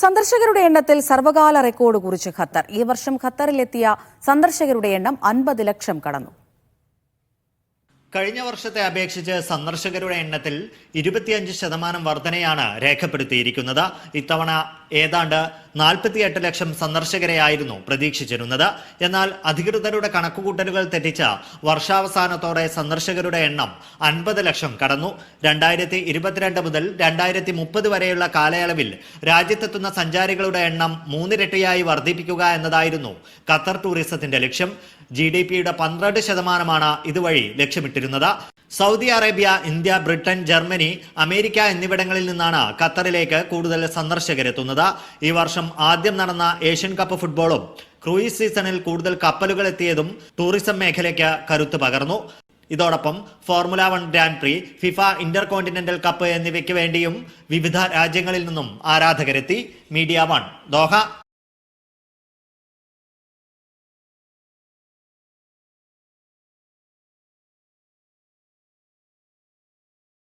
സന്ദർശകരുടെ എണ്ണത്തിൽ സർവകാല റെക്കോർഡ് കുറിച്ച് ഖത്തർ. ഈ വർഷം ഖത്തറിലെത്തിയ സന്ദർശകരുടെ എണ്ണം 50 ലക്ഷം കടന്നു. കഴിഞ്ഞ വർഷത്തെ അപേക്ഷിച്ച് സന്ദർശകരുടെ എണ്ണത്തിൽ 25% വർധനയാണ് രേഖപ്പെടുത്തിയിരിക്കുന്നത്. ഇത്തവണ ഏതാണ്ട് 48 ലക്ഷം സന്ദർശകരെയായിരുന്നു പ്രതീക്ഷിച്ചിരുന്നത്. എന്നാൽ അധികൃതരുടെ കണക്കുകൂട്ടലുകൾ തെറ്റിച്ച വർഷാവസാനത്തോടെ സന്ദർശകരുടെ എണ്ണം 50 ലക്ഷം കടന്നു. 2022 മുതൽ 2030 വരെയുള്ള കാലയളവിൽ രാജ്യത്തെത്തുന്ന സഞ്ചാരികളുടെ എണ്ണം 3 ഇരട്ടിയായി വർദ്ധിപ്പിക്കുക എന്നതായിരുന്നു ഖത്തർ ടൂറിസത്തിന്റെ ലക്ഷ്യം. GDP-യുടെ 12% ഇതുവഴി ലക്ഷ്യമിട്ടിരുന്നത്. Saudi Arabia, India, Britain, Germany, America എന്നിവിടങ്ങളിൽ നിന്നാണ് ഖത്തറിലേക്ക് കൂടുതൽ സന്ദർശകരെത്തുന്നത്. ഈ വർഷം ആദ്യം നടന്ന ഏഷ്യൻ കപ്പ് ഫുട്ബോളും ക്രൂയിസ് സീസണിൽ കൂടുതൽ കപ്പലുകൾ എത്തിയതും ടൂറിസം മേഖലയ്ക്ക് കരുത്ത് പകർന്നു. ഇതോടൊപ്പം ഫോർമുല 1 ഗ്രാൻഡ് പ്രി, ഫിഫ ഇന്റർ കോണ്ടിനെന്റൽ കപ്പ് എന്നിവയ്ക്ക് വേണ്ടിയും വിവിധ രാജ്യങ്ങളിൽ നിന്നും ആരാധകരെത്തി. Media 1 Doha.